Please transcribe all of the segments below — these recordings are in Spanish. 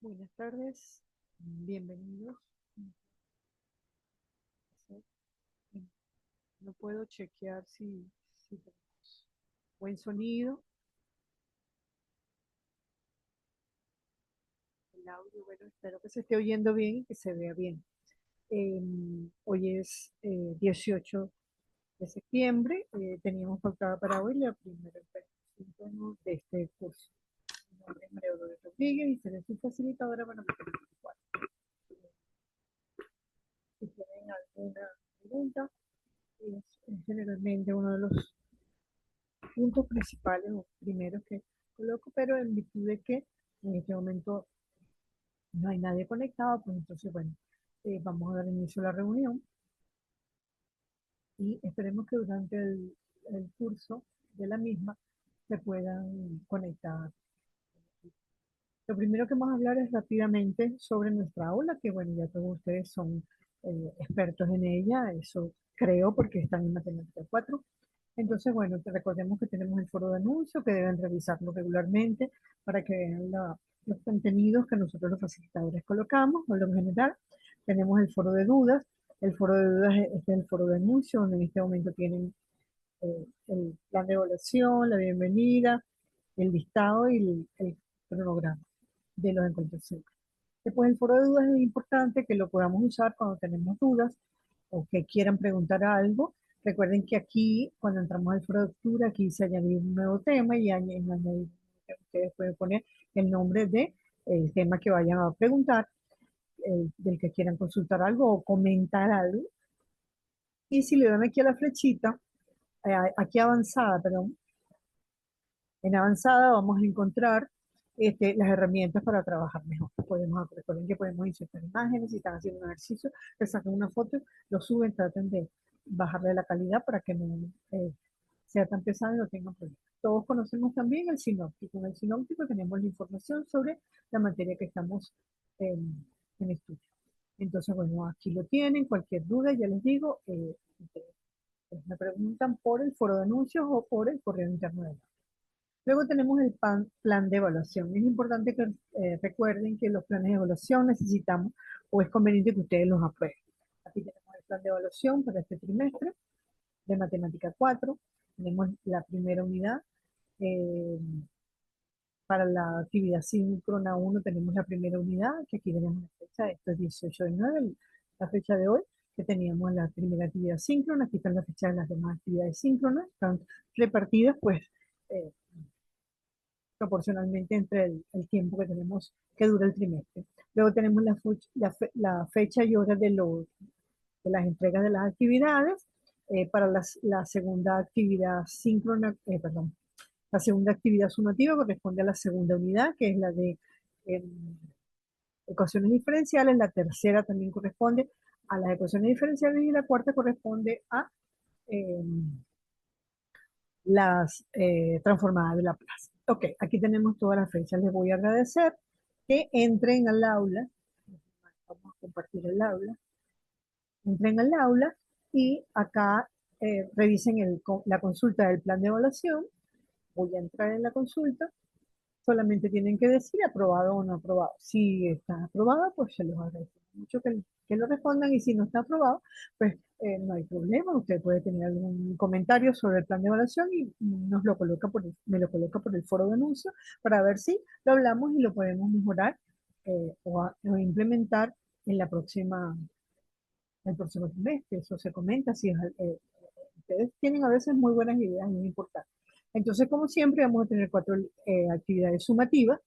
Buenas tardes, bienvenidos. No puedo chequear si tenemos buen sonido, el audio. Bueno, espero que se esté oyendo bien y que se vea bien. Hoy es 18 de septiembre. Teníamos pautada para hoy la primera intervención de este curso. Mi nombre es María Dolores Rodríguez y seré su facilitadora para el tema 4. Si tienen alguna pregunta, es generalmente uno de los puntos principales o primeros que coloco, pero en virtud de que en este momento no hay nadie conectado, pues entonces, bueno, vamos a dar inicio a la reunión y esperemos que durante el curso de la misma se puedan conectar. Lo primero que vamos a hablar es rápidamente sobre nuestra aula, que bueno, ya todos ustedes son expertos en ella, eso creo porque están en matemática 4. Entonces, bueno, recordemos que tenemos el foro de anuncio, que deben revisarlo regularmente para que vean los contenidos que nosotros los facilitadores colocamos. Por lo general, tenemos el foro de dudas. El foro de dudas es el foro de anuncio, donde en este momento tienen el plan de evaluación, la bienvenida, el listado y el cronograma de los encuentros siempre. Después, el foro de dudas es importante que lo podamos usar cuando tenemos dudas o que quieran preguntar algo. Recuerden que aquí, cuando entramos al foro de lectura, aquí se añade un nuevo tema y ustedes pueden poner el nombre del tema que vayan a preguntar, del que quieran consultar algo o comentar algo. Y si le dan aquí a la flechita, aquí avanzada, perdón, en avanzada vamos a encontrar las herramientas para trabajar mejor. Recuerden que podemos insertar imágenes, si están haciendo un ejercicio, le sacan una foto, lo suben, traten de bajarle la calidad para que no sea tan pesado y no tengan problemas. Todos conocemos también el sinóptico. En el sinóptico tenemos la información sobre la materia que estamos en estudio. Entonces, bueno, aquí lo tienen. Cualquier duda, ya les digo, me preguntan por el foro de anuncios o por el correo interno de la. Luego tenemos el plan de evaluación. Es importante que recuerden que los planes de evaluación necesitamos o es conveniente que ustedes los aprueben. Aquí tenemos el plan de evaluación para este trimestre de Matemática 4. Tenemos la primera unidad. eh, para la actividad síncrona 1 tenemos la primera unidad, que aquí tenemos la fecha, esto es 18 de 9, la fecha de hoy, que teníamos la primera actividad síncrona. Aquí están las fechas de las demás actividades síncronas, están repartidas pues eh, proporcionalmente entre el tiempo que tenemos que dura el trimestre. Luego tenemos la fecha y hora de las entregas de las actividades. Para la segunda actividad síncrona, perdón, la segunda actividad sumativa corresponde a la segunda unidad, que es la de eh, ecuaciones diferenciales. La tercera también corresponde a las ecuaciones diferenciales y la cuarta corresponde a eh, las transformadas de Laplace. Ok, aquí tenemos todas las fechas. Les voy a agradecer que entren al aula. Vamos a compartir el aula. Entren al aula y acá revisen la consulta del plan de evaluación. Voy a entrar en la consulta. Solamente tienen que decir aprobado o no aprobado. Si está aprobada, pues se los agradezco mucho que lo respondan, y si no está aprobado, pues no hay problema. Usted puede tener algún comentario sobre el plan de evaluación y me lo coloca por el foro de anuncio para ver si lo hablamos y lo podemos mejorar o implementar en el próximo trimestre. Eso se comenta. Si ustedes tienen a veces muy buenas ideas, muy importantes. Entonces, como siempre, vamos a tener 4 actividades sumativas,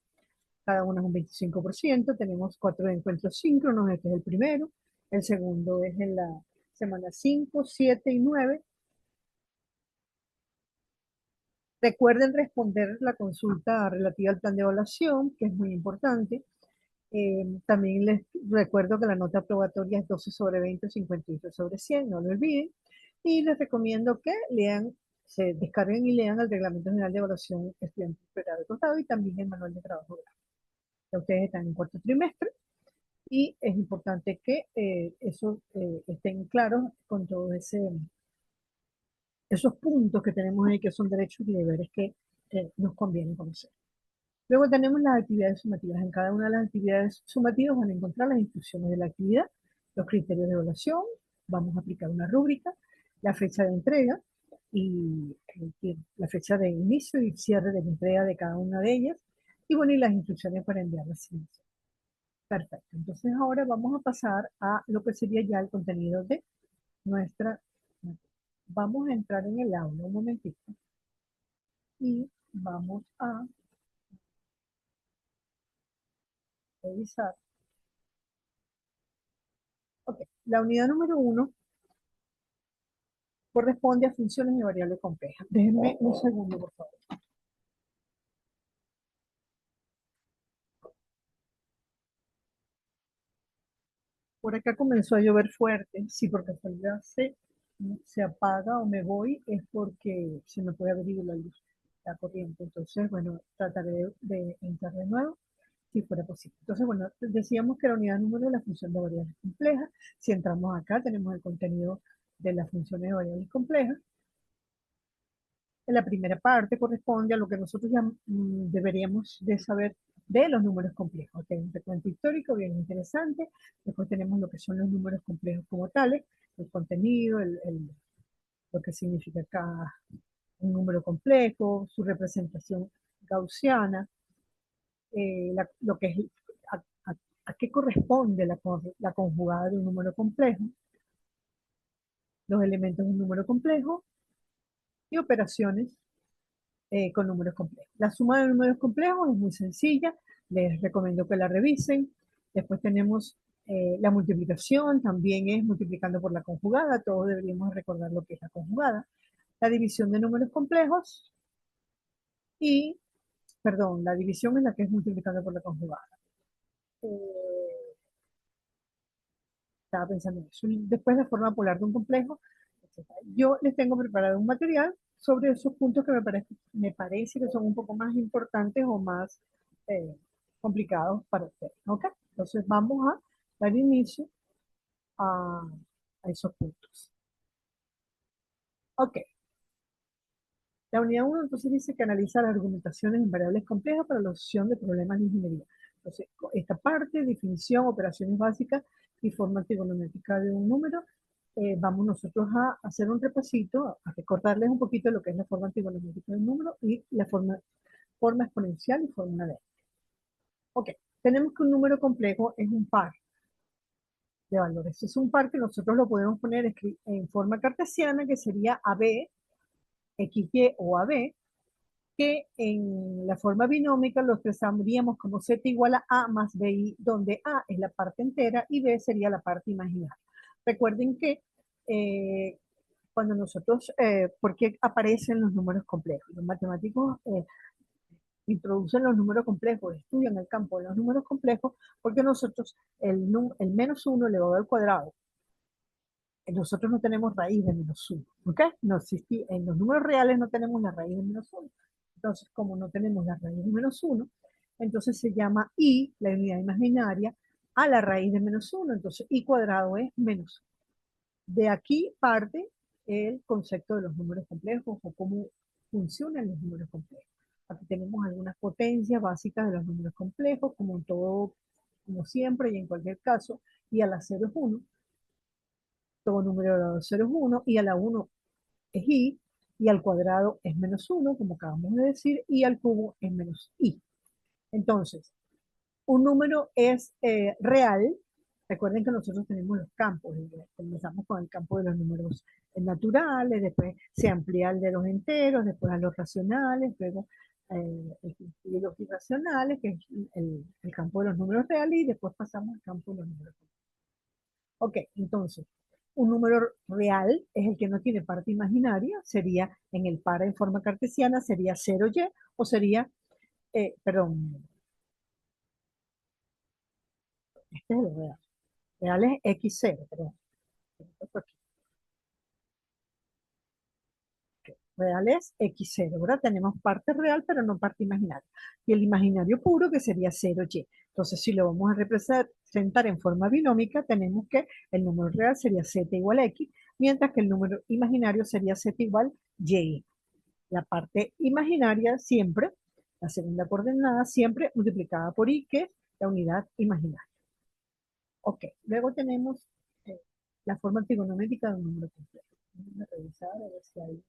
cada una es un 25%. Tenemos 4 encuentros síncronos, este es el primero. El segundo es en la semana 5, 7 y 9. Recuerden responder la consulta relativa al plan de evaluación, que es muy importante. También les recuerdo que la nota aprobatoria es 12 sobre 20 o 58 sobre 100, no lo olviden. Y les recomiendo que se descarguen y lean el Reglamento General de Evaluación Estudiantil Pregrado de Costado y también el Manual de Trabajo Gráfico. Ya ustedes están en cuarto trimestre y es importante que eso estén claros con todos esos puntos que tenemos ahí, que son derechos y deberes que nos conviene conocer. Luego tenemos las actividades sumativas. En cada una de las actividades sumativas van a encontrar las instrucciones de la actividad, los criterios de evaluación, vamos a aplicar una rúbrica, la fecha de entrega y la fecha de inicio y cierre de la entrega de cada una de ellas, y bueno, y las instrucciones para enviar la asignación. Perfecto. Entonces ahora vamos a pasar a lo que sería ya el contenido de nuestra. Vamos a entrar en el aula un momentito y vamos a revisar. Ok, la unidad número 1 corresponde a funciones de variable compleja. Déjenme un segundo, por favor. Por acá comenzó a llover fuerte. Si por casualidad se apaga o me voy, es porque se me puede abrir la luz, la corriente. Entonces, bueno, trataré de entrar de nuevo si fuera posible. Entonces, bueno, decíamos que la unidad número de la función de variables complejas. Si entramos acá, tenemos el contenido de las funciones de variables complejas. En la primera parte corresponde a lo que nosotros ya deberíamos de saber de los números complejos. Hay un recuento histórico bien interesante. Después tenemos lo que son los números complejos como tales, el contenido, lo que significa cada un número complejo, su representación gaussiana, lo que es a, a- a qué corresponde la conjugada de un número complejo, los elementos de un número complejo y operaciones con números complejos. La suma de números complejos es muy sencilla, les recomiendo que la revisen. Después tenemos la multiplicación, también es multiplicando por la conjugada, todos deberíamos recordar lo que es la conjugada. La división de números complejos y, perdón, la división es la que es multiplicando por la conjugada. Eh, Estaba pensando en eso. Y después la forma polar de un complejo, etcétera. Yo les tengo preparado un material sobre esos puntos que me parece que son un poco más importantes o más eh, complicados para ustedes. ¿Ok? Entonces vamos a dar inicio a, a esos puntos. Ok. La unidad 1 entonces dice que analiza las argumentaciones en variables complejas para la solución de problemas de ingeniería. Entonces, esta parte, definición, operaciones básicas y forma trigonométrica de un número, vamos nosotros a hacer un repasito, a recordarles un poquito lo que es la forma trigonométrica de un número y la forma exponencial y forma de. Ok, tenemos que un número complejo es un par de valores. Es un par que nosotros lo podemos poner en forma cartesiana, que sería AB, XY o AB, que en la forma binómica lo expresaríamos como z igual a A más BI, donde A es la parte entera y B sería la parte imaginaria. Recuerden que cuando nosotros, ¿por qué aparecen los números complejos? Los matemáticos introducen los números complejos, estudian el campo de los números complejos, porque nosotros, el menos 1 elevado al cuadrado, nosotros no tenemos raíz de menos 1, ¿ok? No existe, en los números reales no tenemos la raíz de menos 1. Entonces, como no tenemos la raíz de menos 1, entonces se llama i, la unidad imaginaria, a la raíz de menos 1. Entonces, i cuadrado es menos 1. De aquí parte el concepto de los números complejos o cómo funcionan los números complejos. Aquí tenemos algunas potencias básicas de los números complejos, como en todo, como siempre y en cualquier caso, y a la 0 es 1, todo número elevado a 0 es 1, y a la 1 es i, y al cuadrado es menos 1, como acabamos de decir, y al cubo es menos i. Entonces, un número es real. Recuerden que nosotros tenemos los campos. Comenzamos con el campo de los números naturales, después se amplía al de los enteros, después a los racionales, luego los irracionales, que es el campo de los números reales, y después pasamos al campo de los números. Ok, entonces, un número real es el que no tiene parte imaginaria, sería en el par en forma cartesiana, sería 0y o sería, perdón, este es el real. Real es x0, perdón. Real es x0, ¿verdad? Tenemos parte real, pero no parte imaginaria. Y el imaginario puro, que sería 0y. Entonces, si lo vamos a representar en forma binómica, tenemos que el número real sería z igual a x, mientras que el número imaginario sería z igual y. La parte imaginaria siempre La segunda coordenada siempre multiplicada por y, que es la unidad imaginaria. Ok, luego tenemos eh, la forma trigonométrica de un número complejo. Vamos a revisar a ver si hay.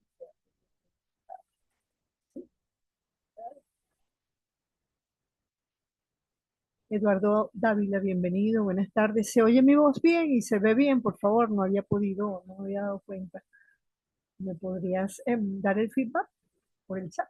Eduardo Dávila, bienvenido, buenas tardes. ¿Se oye mi voz bien y se ve bien? Por favor, no me había dado cuenta. ¿Me podrías dar el feedback por el chat?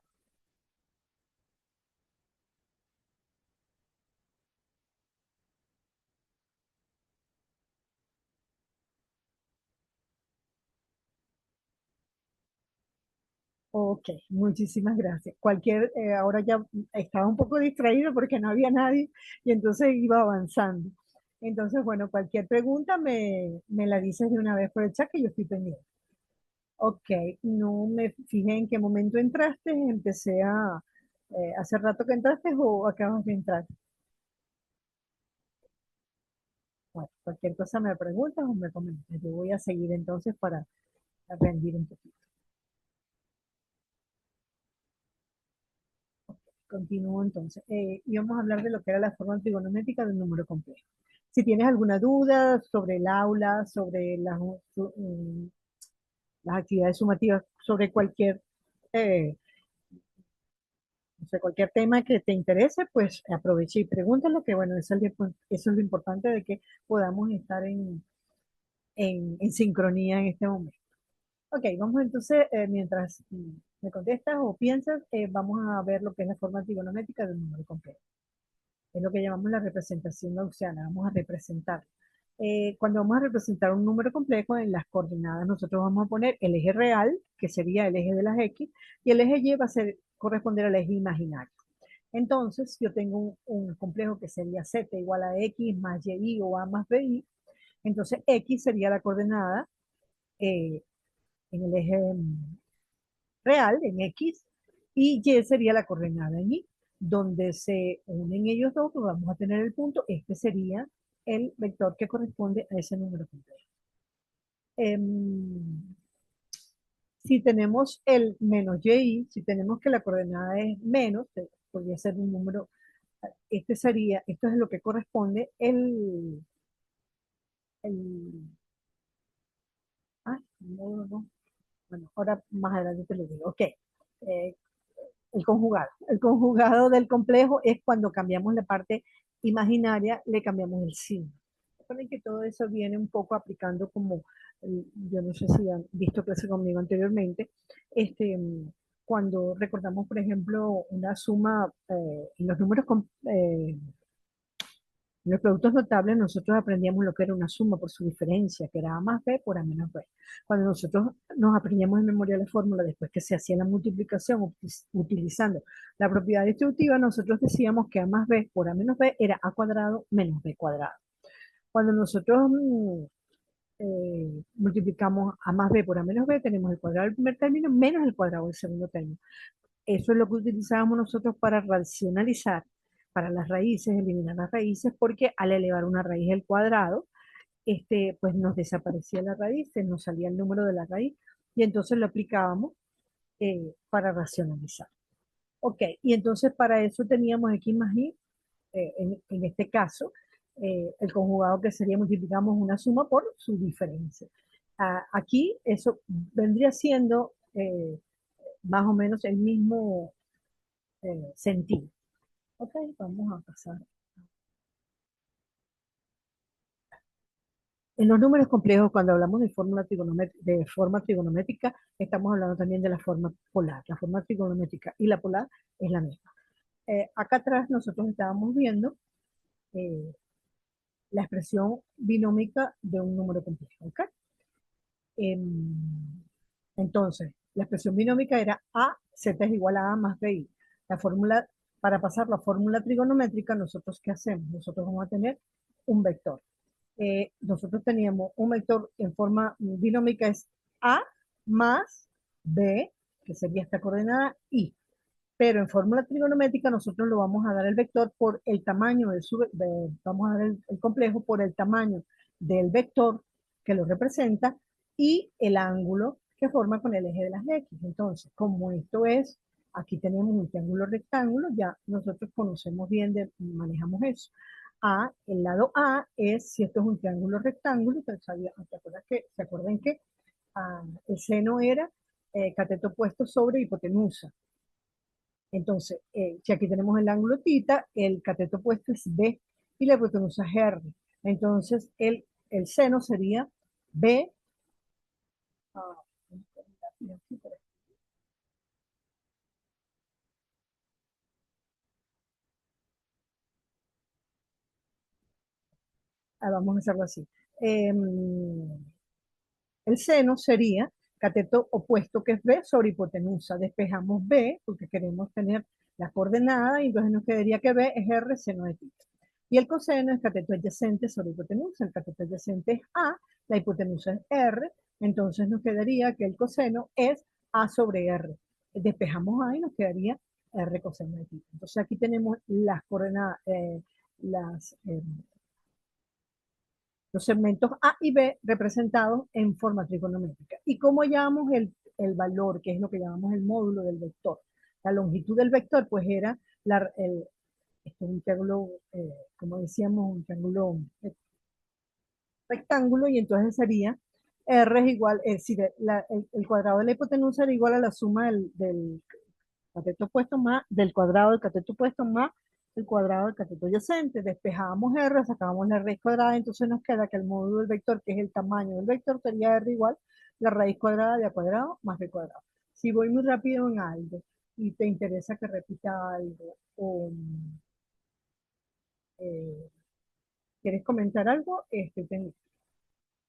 Ok, muchísimas gracias. Ahora ya estaba un poco distraído porque no había nadie y entonces iba avanzando. Entonces, bueno, cualquier pregunta me la dices de una vez por el chat que yo estoy pendiente. Ok, no me fijé en qué momento entraste, ¿hace rato que entraste o acabas de entrar? Bueno, cualquier cosa me preguntas o me comentas. Yo voy a seguir entonces para rendir un poquito. Continúo entonces. Y vamos a hablar de lo que era la forma trigonométrica de un número complejo. Si tienes alguna duda sobre el aula, sobre las actividades sumativas, sobre eh, cualquier tema que te interese, pues aprovecha y pregúntalo, que bueno, eso es lo importante de que podamos estar en sincronía en este momento. Ok, vamos entonces, mientras me contestas o piensas, vamos a ver lo que es la forma trigonométrica de un número complejo. Es lo que llamamos la representación gaussiana. Vamos a representar. Cuando vamos a representar un número complejo en las coordenadas, nosotros vamos a poner el eje real, que sería el eje de las X, y el eje Y va a corresponder al eje imaginario. Entonces, yo tengo un complejo que sería Z igual a X más Y o A más BI. Entonces, X sería la coordenada eh, en el eje real, en X, y Y sería la coordenada en Y. Donde se unen ellos dos, pues vamos a tener el punto. Este sería el vector que corresponde a ese número complejo. Em, si tenemos el menos y, si tenemos que la coordenada es menos, podría ser un número, esto es lo que corresponde el, no, bueno, ahora más adelante te lo digo, ok, el conjugado. El conjugado del complejo es cuando cambiamos la parte imaginaria, le cambiamos el signo. Recuerden que todo eso viene un poco aplicando como, yo no sé si han visto clase conmigo anteriormente, cuando recordamos, por ejemplo, una suma en los números en los productos notables, nosotros aprendíamos lo que era una suma por su diferencia, que era A más B por A menos B. Cuando nosotros nos aprendíamos en memoria la fórmula, después que se hacía la multiplicación utilizando la propiedad distributiva, nosotros decíamos que A más B por A menos B era A cuadrado menos B cuadrado. Cuando nosotros multiplicamos A más B por A menos B, tenemos el cuadrado del primer término menos el cuadrado del segundo término. Eso es lo que utilizábamos nosotros para racionalizar, para las raíces, eliminar las raíces, porque al elevar una raíz al cuadrado, pues nos desaparecía la raíz, nos salía el número de la raíz, y entonces lo aplicábamos para racionalizar. Ok, y entonces para eso teníamos X más Y, en este caso, el conjugado que sería multiplicamos una suma por su diferencia. Aquí eso vendría siendo más o menos el mismo sentido. Ok, vamos a pasar. En los números complejos, cuando hablamos de forma trigonométrica, estamos hablando también de la forma polar. La forma trigonométrica y la polar es la misma. Acá atrás nosotros estábamos viendo eh, la expresión binómica de un número complejo. ¿Ok? Em, entonces, la expresión binómica era A, Z es igual a A más BI. La fórmula, para pasar la fórmula trigonométrica, ¿nosotros qué hacemos? Nosotros vamos a tener un vector. Nosotros teníamos un vector en forma binómica, es A más B, que sería esta coordenada, I. Pero en fórmula trigonométrica nosotros lo vamos a dar el vector por el tamaño vamos a dar el complejo por el tamaño del vector que lo representa y el ángulo que forma con el eje de las X. Entonces, como esto es Aquí tenemos un triángulo rectángulo, ya nosotros conocemos bien, manejamos eso. El lado A es, si esto es un triángulo rectángulo, ¿se acuerdan que el seno era cateto opuesto sobre hipotenusa? Entonces, si aquí tenemos el ángulo θ, el cateto opuesto es B y la hipotenusa es R. Entonces, el seno sería B. ah, vamos a hacerlo así. El seno sería cateto opuesto, que es B, sobre hipotenusa. Despejamos B, porque queremos tener la coordenada, y entonces nos quedaría que B es R seno de θ. Y el coseno es cateto adyacente sobre hipotenusa. El cateto adyacente es A, la hipotenusa es R, entonces nos quedaría que el coseno es A sobre R. Despejamos A y nos quedaría R coseno de θ. Entonces aquí tenemos las coordenadas, las los segmentos A y B representados en forma trigonométrica. ¿Y cómo llamamos el valor, que es lo que llamamos el módulo del vector? La longitud del vector, pues era este es un triángulo, como decíamos, un triángulo rectángulo, y entonces sería R es igual, es decir, el cuadrado de la hipotenusa era igual a la suma del cateto opuesto más del cuadrado del cateto opuesto más el cuadrado del cateto adyacente. Despejábamos R, sacábamos la raíz cuadrada, entonces nos queda que el módulo del vector, que es el tamaño del vector, sería R igual la raíz cuadrada de A cuadrado más B cuadrado. Si voy muy rápido en algo y te interesa que repita algo, o eh, quieres comentar algo,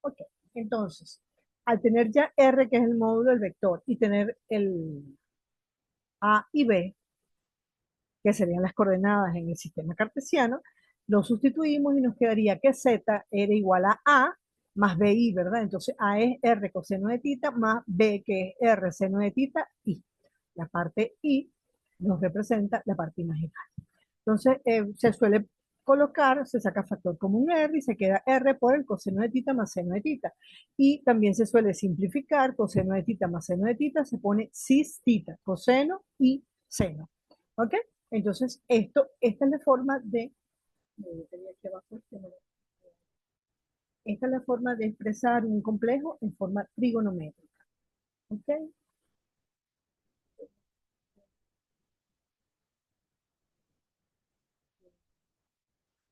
ok. Entonces, al tener ya R, que es el módulo del vector, y tener el A y B, que serían las coordenadas en el sistema cartesiano, lo sustituimos y nos quedaría que z era igual a más bi, ¿verdad? Entonces a es r coseno de θ más b, que es r seno de θ, y la parte i nos representa la parte imaginal. Entonces se suele colocar, se saca factor común r y se queda r por el coseno de θ más seno de θ. Y también se suele simplificar, coseno de θ más seno de θ, se pone cis θ, coseno y seno. ¿Ok? Entonces, esta es la forma esta es la forma de expresar un complejo en forma trigonométrica. ¿Ok?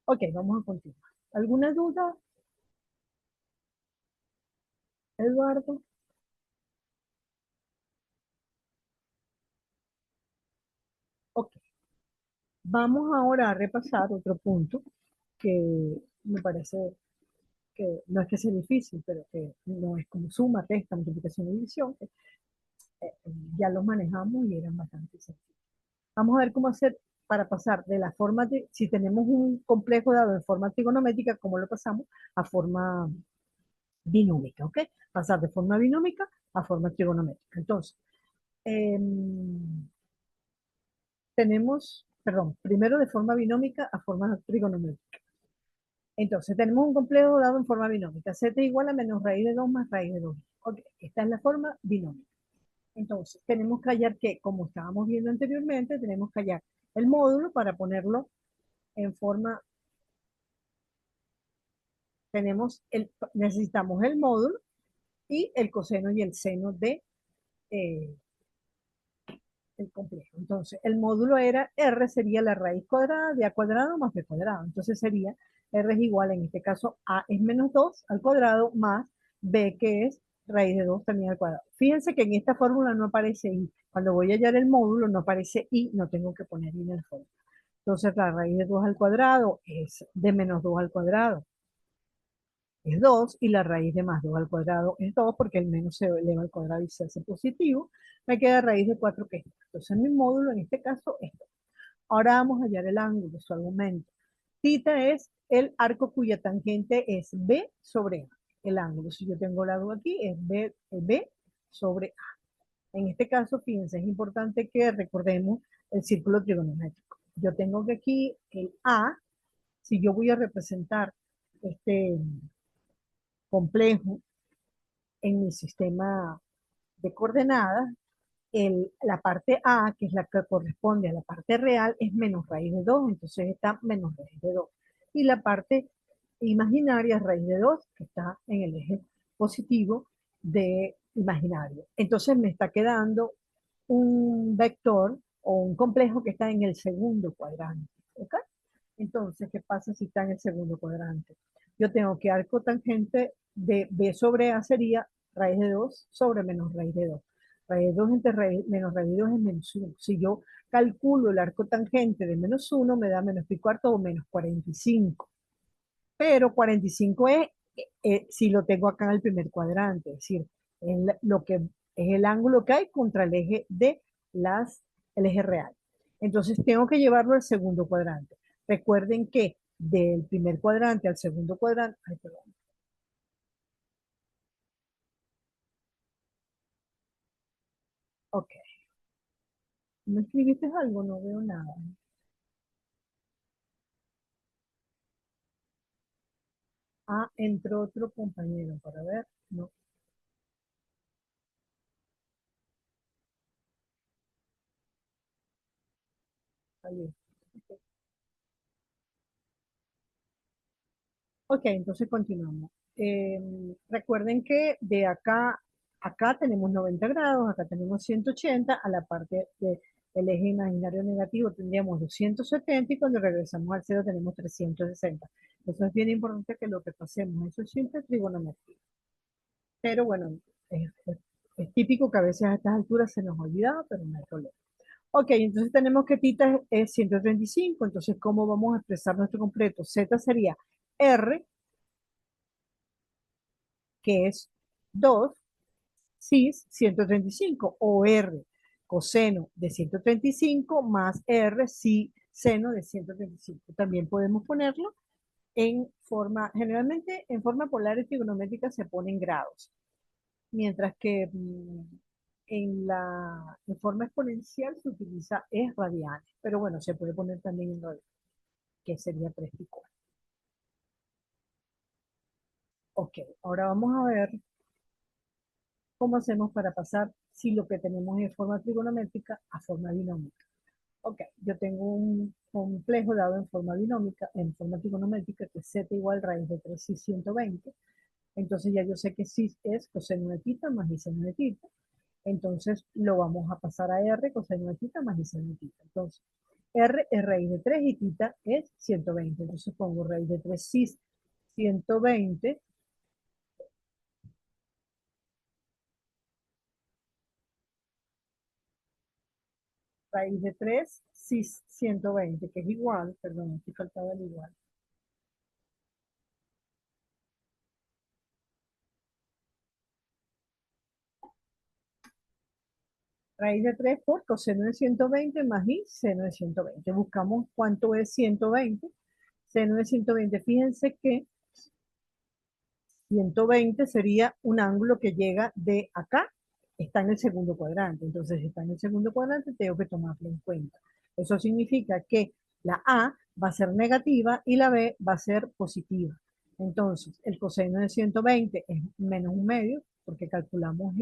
Ok, vamos a continuar. ¿Alguna duda, Eduardo? Ok, vamos ahora a repasar otro punto que me parece que no es que sea difícil, pero que no es como suma, resta, multiplicación y división, que ya los manejamos y eran bastante sencillos. Vamos a ver cómo hacer para pasar de la forma de, si tenemos un complejo dado en forma trigonométrica, cómo lo pasamos a forma binómica, ¿ok? Pasar de forma binómica a forma trigonométrica. Entonces, eh, perdón, primero de forma binómica a forma trigonométrica. Entonces, tenemos un complejo dado en forma binómica. Z igual a menos raíz de 2 más raíz de 2. Ok, esta es la forma binómica. Entonces, tenemos que hallar que, como estábamos viendo anteriormente, tenemos que hallar el módulo para ponerlo en forma, necesitamos el módulo y el coseno y el seno de eh, el complejo. Entonces, el módulo era R sería la raíz cuadrada de A cuadrado más B cuadrado. Entonces sería R es igual, en este caso, A es menos 2 al cuadrado más B, que es raíz de 2 también al cuadrado. Fíjense que en esta fórmula no aparece I. Cuando voy a hallar el módulo no aparece I, no tengo que poner I en el fórmula. Entonces la raíz de 2 al cuadrado es de menos 2 al cuadrado. Es 2 y la raíz de más 2 al cuadrado es 2 porque el menos se eleva al cuadrado y se hace positivo. Me queda raíz de 4 que es 2. Entonces mi módulo en este caso es 2. Ahora vamos a hallar el ángulo, su argumento. Tita es el arco cuya tangente es B sobre A. El ángulo, si yo tengo el lado aquí, es B sobre A. En este caso, fíjense, es importante que recordemos el círculo trigonométrico. Yo tengo que aquí el A, si yo voy a representar este complejo en mi sistema de coordenadas, la parte A, que es la que corresponde a la parte real, es menos raíz de 2, entonces está menos raíz de 2. Y la parte imaginaria es raíz de 2, que está en el eje positivo de imaginario. Entonces me está quedando un vector o un complejo que está en el segundo cuadrante. ¿Ok? Entonces, ¿qué pasa si está en el segundo cuadrante? Yo tengo que arco tangente de B sobre A sería raíz de 2 sobre menos raíz de 2. Raíz de 2 entre menos raíz de 2 es menos 1. Si yo calculo el arco tangente de menos 1, me da menos pi cuarto o menos 45. Pero 45 es si lo tengo acá en el primer cuadrante, es decir, lo que es el ángulo que hay contra el eje de el eje real. Entonces tengo que llevarlo al segundo cuadrante. Recuerden que del primer cuadrante al segundo cuadrante, ay, perdón, ok, ¿no escribiste algo? No veo nada. Ah, entró otro compañero para ver, no, salió. Ok, entonces continuamos. Recuerden que de acá tenemos 90 grados, acá tenemos 180, a la parte del eje imaginario negativo tendríamos 270 y cuando regresamos al cero tenemos 360. Eso es bien importante que lo que pasemos, eso es siempre trigonometría. Pero bueno, es típico que a veces a estas alturas se nos olvida, pero no hay problema. Ok, entonces tenemos que tita es 135, entonces ¿cómo vamos a expresar nuestro completo? Z sería R, que es 2 cis 135 o R coseno de 135 más R si seno de 135. También podemos ponerlo en forma, generalmente en forma polar y trigonométrica se ponen grados, mientras que en forma exponencial se utiliza es radianes, pero bueno, se puede poner también en radianes, que sería 3 pi 4. Ok, ahora vamos a ver cómo hacemos para pasar si lo que tenemos es forma trigonométrica a forma binómica. Ok, yo tengo un complejo dado en forma binómica, en forma trigonométrica, que es z igual raíz de 3 y 120. Entonces ya yo sé que cis es coseno de tita más y seno de tita. Entonces lo vamos a pasar a r coseno de tita más y seno de tita. Entonces, r es raíz de 3 y tita es 120. Entonces pongo raíz de 3 cis 120, raíz de 3 cis 120, que es igual, perdón, aquí faltaba el igual. Raíz de 3 por coseno de 120 más y seno de 120. Buscamos cuánto es 120. Seno de 120, fíjense que 120 sería un ángulo que llega de acá, está en el segundo cuadrante. Entonces, si está en el segundo cuadrante, tengo que tomarlo en cuenta. Eso significa que la A va a ser negativa y la B va a ser positiva. Entonces, el coseno de 120 es menos un medio, porque calculamos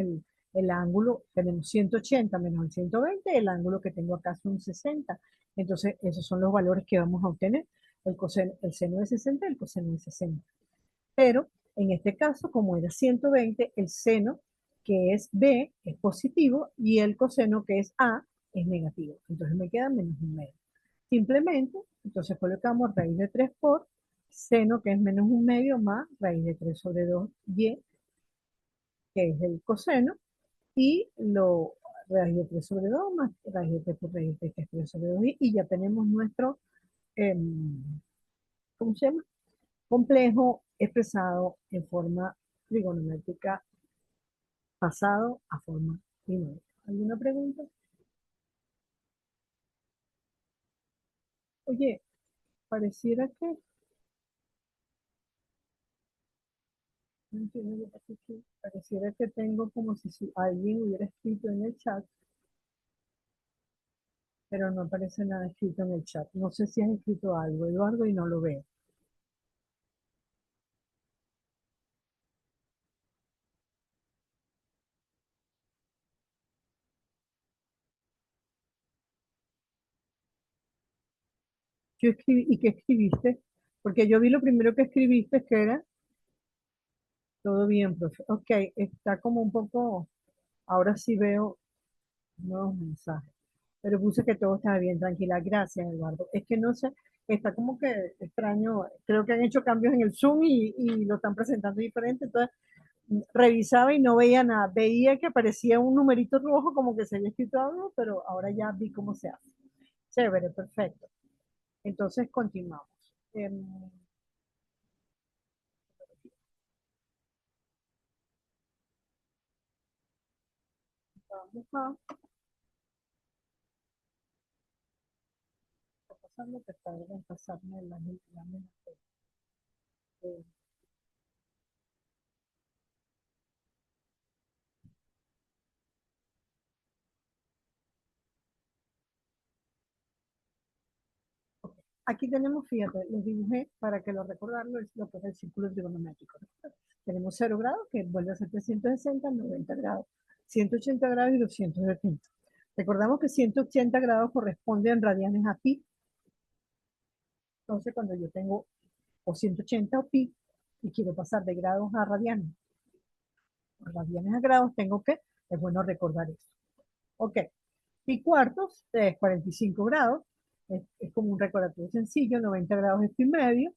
el ángulo, tenemos 180 menos el 120, el ángulo que tengo acá es un 60. Entonces, esos son los valores que vamos a obtener, el seno de 60 y el coseno de 60. Pero en este caso, como era 120, el seno que es B es positivo y el coseno que es A es negativo. Entonces me queda menos un medio. Simplemente, entonces colocamos raíz de 3 por seno que es menos un medio más raíz de 3 sobre 2y, que es el coseno, y lo raíz de 3 sobre 2 más raíz de 3 por raíz de 3, que es 3 sobre 2y, y ya tenemos nuestro, eh, ¿cómo se llama? Complejo expresado en forma trigonométrica pasado a forma binómica. ¿Alguna pregunta? Oye, pareciera que, no entiendo qué pasa aquí. Pareciera que tengo como si alguien hubiera escrito en el chat, pero no aparece nada escrito en el chat. No sé si has escrito algo, Eduardo, y no lo veo. Yo escribí, ¿y qué escribiste? Porque yo vi lo primero que escribiste que era todo bien, profe. Ok, está como un poco, ahora sí veo nuevos mensajes. Pero puse que todo estaba bien, tranquila. Gracias, Eduardo. Es que no sé, está como que extraño. Creo que han hecho cambios en el Zoom y lo están presentando diferente. Entonces, revisaba y no veía nada. Veía que aparecía un numerito rojo como que se había escrito algo, pero ahora ya vi cómo se hace. Chévere, perfecto. Entonces, continuamos. Em, vamos a pasar lo que tarda en pasarme la mente. Eh, Aquí tenemos, fíjate, los dibujé para que lo recordarlo, es lo que es el círculo trigonométrico. Tenemos 0 grados, que vuelve a ser 360, 90 grados, 180 grados y 270. Recordamos que 180 grados corresponde en radianes a pi. Entonces, cuando yo tengo o 180 o pi y quiero pasar de grados a radianes, o radianes a grados, tengo que, es bueno recordar eso. Ok, pi cuartos es 45 grados, es como un recordatorio sencillo, 90 grados es pi medio,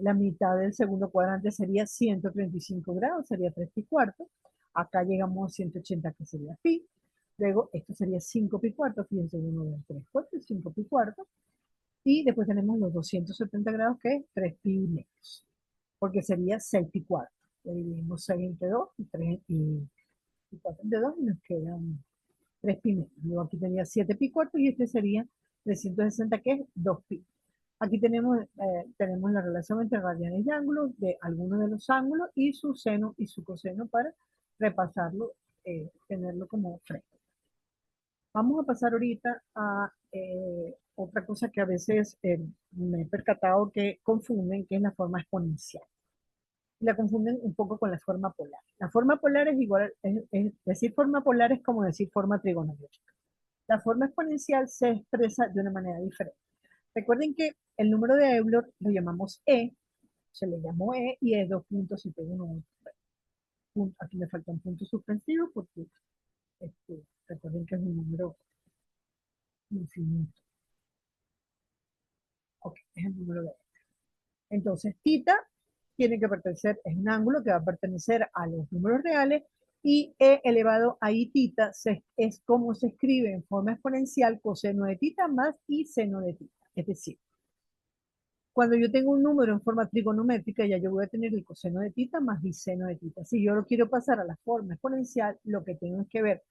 la mitad del segundo cuadrante sería 135 grados, sería 3 pi cuartos. Acá llegamos a 180, que sería pi. Luego, esto sería 5 pi cuartos, fíjense, 1, 2, 3, 4, 5 pi cuartos. Y después tenemos los 270 grados, que es 3 pi medios, porque sería 6 pi cuartos. Le dividimos 6 entre 2 y 3 y 4 entre 2 y nos quedan 3 pi medios. Luego aquí tenía 7 pi cuartos y este sería 360, que es 2 pi. Aquí tenemos la relación entre radianes y ángulos de algunos de los ángulos y su seno y su coseno para repasarlo, tenerlo como fresco. Vamos a pasar ahorita a otra cosa que a veces me he percatado que confunden, que es la forma exponencial. La confunden un poco con la forma polar. La forma polar es igual, decir forma polar es como decir forma trigonométrica. La forma exponencial se expresa de una manera diferente. Recuerden que el número de Euler lo llamamos E, se le llamó E y es 2.711. Aquí me falta un punto suspensivo porque recuerden que es un número infinito. Ok, es el número de E. Entonces, tita tiene que pertenecer, es un ángulo que va a pertenecer a los números reales y E elevado a I tita es como se escribe en forma exponencial coseno de tita más I seno de tita. Es decir, cuando yo tengo un número en forma trigonométrica, ya yo voy a tener el coseno de tita más el seno de tita. Si yo lo quiero pasar a la forma exponencial, lo que tengo es que ver,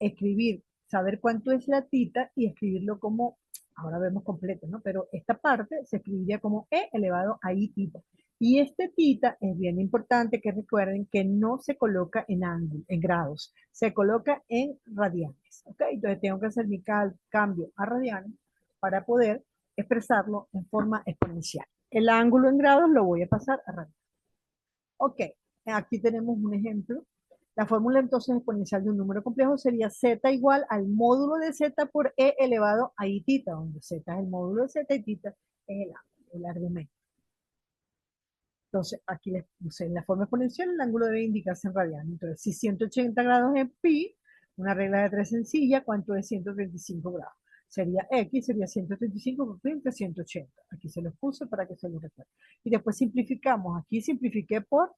escribir, saber cuánto es la tita y escribirlo como, ahora vemos completo, ¿no? Pero esta parte se escribiría como e elevado a i tita. Y este tita es bien importante que recuerden que no se coloca en ángulo, en grados, se coloca en radianes, ¿ok? Entonces tengo que hacer mi cambio a radianes para poder expresarlo en forma exponencial. El ángulo en grados lo voy a pasar a radianes. Ok, aquí tenemos un ejemplo. La fórmula entonces exponencial de un número complejo sería z igual al módulo de z por e elevado a i tita, donde z es el módulo de z y tita es el argumento. Entonces, aquí les puse en la forma exponencial, el ángulo debe indicarse en radianes. Entonces, si 180 grados es pi, una regla de 3 sencilla, ¿cuánto es 135 grados? Sería x, sería 135 por pi entre 180. Aquí se los puse para que se los recuerden. Y después simplificamos. Aquí simplifiqué por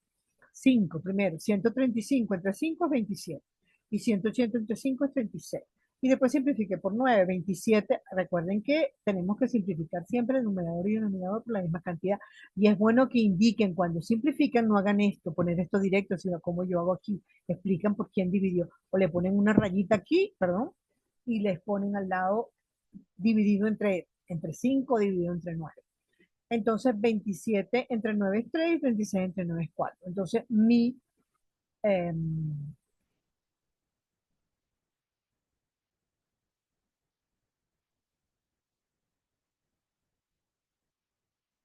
5 primero. 135 entre 5 es 27. Y 180 entre 5 es 36. Y después simplifiqué por 9, 27. Recuerden que tenemos que simplificar siempre el numerador y el denominador por la misma cantidad. Y es bueno que indiquen cuando simplifican, no hagan esto, poner esto directo, sino como yo hago aquí. Explican por quién dividió. O le ponen una rayita aquí, perdón, y les ponen al lado dividido entre 5, dividido entre 9. Entonces, 27 entre 9 es 3 y 26 entre 9 es 4. Entonces, eh,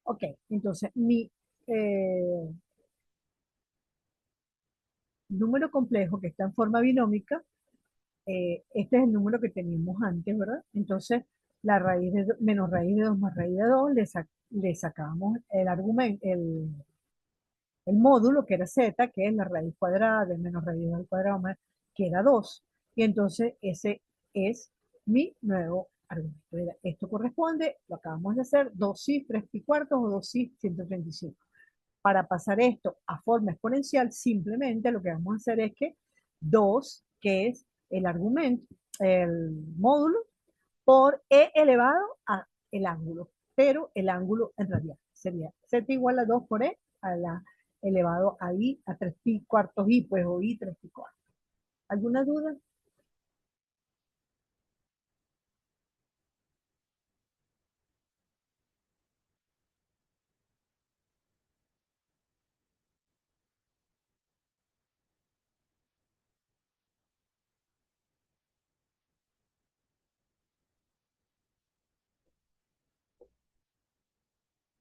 ok, entonces eh, número complejo que está en forma binómica, este es el número que teníamos antes, ¿verdad? Entonces, la raíz de menos raíz de 2 más raíz de 2 le sacamos el argumento, el módulo que era z, que es la raíz cuadrada de menos raíz al cuadrado, que era 2. Y entonces ese es mi nuevo argumento. Esto corresponde, lo acabamos de hacer, 2 3 pi cuartos o 2 135. Para pasar esto a forma exponencial, simplemente lo que vamos a hacer es que 2, que es el argumento, el módulo, por e elevado a el ángulo, pero el ángulo en radial sería z igual a 2 por e a la elevado a i a 3 pi cuartos i, pues, o i 3 pi cuartos. ¿Alguna duda?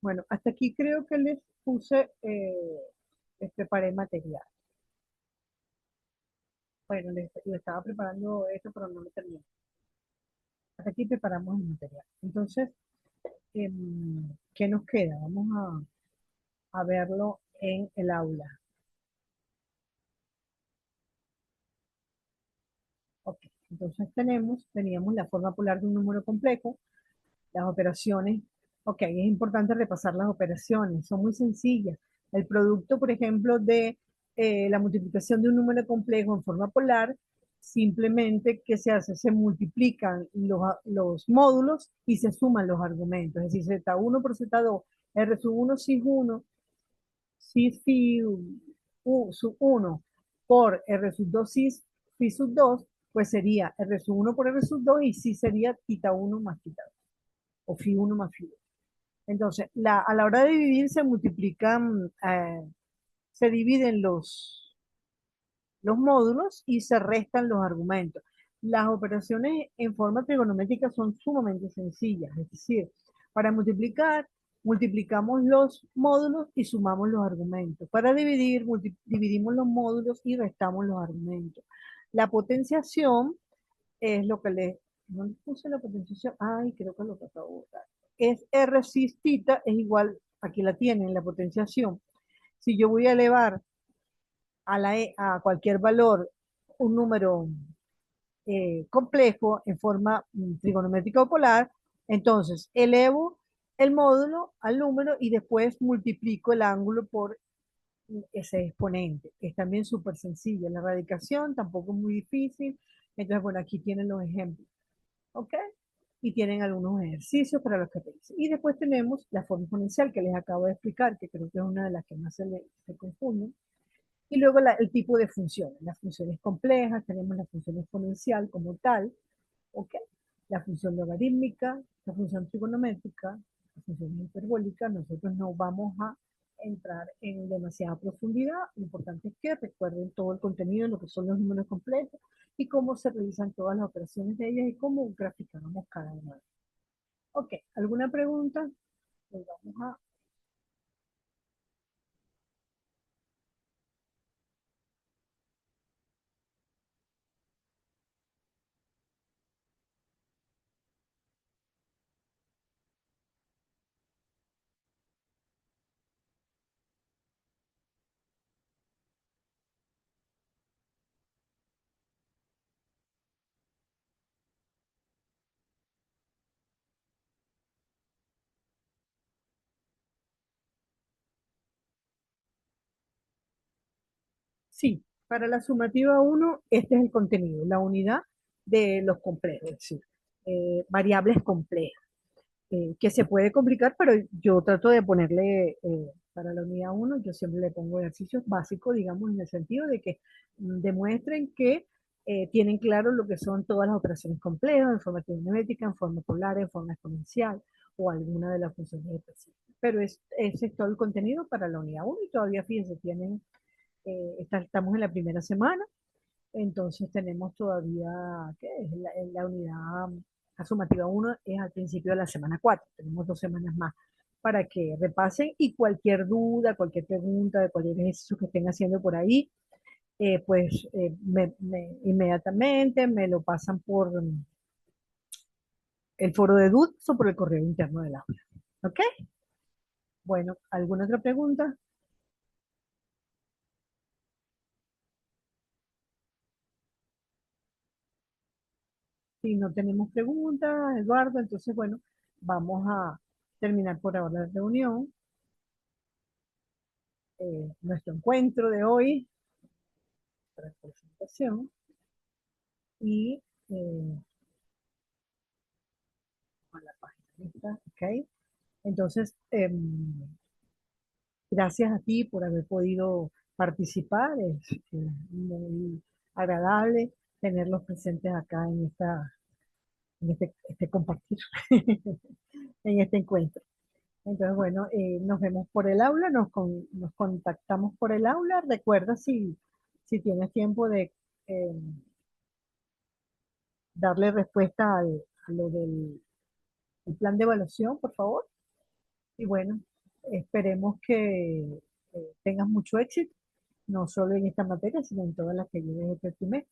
Bueno, hasta aquí creo que les puse, les preparé material. Bueno, les estaba preparando esto, pero no lo terminé. Hasta aquí preparamos el material. Entonces, ¿qué nos queda? Vamos a verlo en el aula. Ok, entonces teníamos la forma polar de un número complejo, las operaciones. Ok, es importante repasar las operaciones, son muy sencillas. El producto, por ejemplo, de la multiplicación de un número complejo en forma polar, simplemente, ¿qué se hace? Se multiplican los módulos y se suman los argumentos. Es decir, z1 por z2, r sub 1 cis 1 cis phi sub 1 por r sub 2 cis phi sub 2, pues sería r sub 1 por r sub 2 y sí sería tita 1 más tita 2, o phi 1 más phi 2. Entonces, a la hora de dividir se multiplican, se dividen los módulos y se restan los argumentos. Las operaciones en forma trigonométrica son sumamente sencillas, es decir, para multiplicar, multiplicamos los módulos y sumamos los argumentos. Para dividir, dividimos los módulos y restamos los argumentos. La potenciación es lo que le... ¿No le puse la potenciación? Ay, creo que lo que acabo de botar. Es R cis tita, es igual, aquí la tienen, la potenciación. Si yo voy a elevar a cualquier valor un número complejo en forma trigonométrica o polar, entonces elevo el módulo al número y después multiplico el ángulo por ese exponente. Es también súper sencilla. La radicación tampoco es muy difícil. Entonces, bueno, aquí tienen los ejemplos. ¿Ok? Y tienen algunos ejercicios para los que te hice. Y después tenemos la forma exponencial que les acabo de explicar, que creo que es una de las que más se confunden. Y luego el tipo de funciones, las funciones complejas, tenemos la función exponencial como tal, ¿ok? La función logarítmica, la función trigonométrica, la función hiperbólica. Nosotros no vamos a entrar en demasiada profundidad. Lo importante es que recuerden todo el contenido de lo que son los números complejos y cómo se realizan todas las operaciones de ellas y cómo graficamos cada una. Ok, ¿alguna pregunta? Pues vamos a... Sí, para la sumativa uno este es el contenido, la unidad de los complejos, es decir, variables complejas, que se puede complicar, pero yo trato de ponerle, para la unidad uno yo siempre le pongo ejercicios básicos, digamos, en el sentido de que demuestren que tienen claro lo que son todas las operaciones complejas, en forma trigonométrica, en forma polar, en forma exponencial, o alguna de las funciones específicas. Pero ese es todo el contenido para la unidad uno y todavía, fíjense, tienen estamos en la primera semana, entonces tenemos todavía, ¿qué es? La unidad sumativa uno es al principio de la semana 4, tenemos 2 semanas más para que repasen y cualquier duda, cualquier pregunta de cualquier ejercicio que estén haciendo por ahí, pues inmediatamente me lo pasan el foro de dudas o por el correo interno del aula. ¿Ok? Bueno, ¿alguna otra pregunta? Si no tenemos preguntas, Eduardo, entonces, bueno, vamos a terminar por ahora la reunión, nuestro encuentro de hoy, para presentación, y a la página esta, ¿ok? Entonces, gracias a ti por haber podido participar, es muy agradable tenerlos presentes acá en este compartir, en este encuentro. Entonces, bueno, nos vemos por el aula, nos contactamos por el aula. Recuerda si tienes tiempo de eh, darle respuesta a lo del el plan de evaluación, por favor. Y bueno, esperemos que tengas mucho éxito, no solo en esta materia, sino en todas las que lleves este trimestre.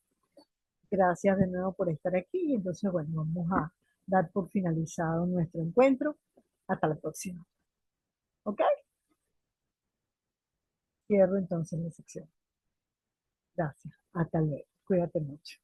Gracias de nuevo por estar aquí. Y entonces, bueno, vamos a dar por finalizado nuestro encuentro. Hasta la próxima. ¿Ok? Cierro entonces la sección. Gracias. Hasta luego. Cuídate mucho.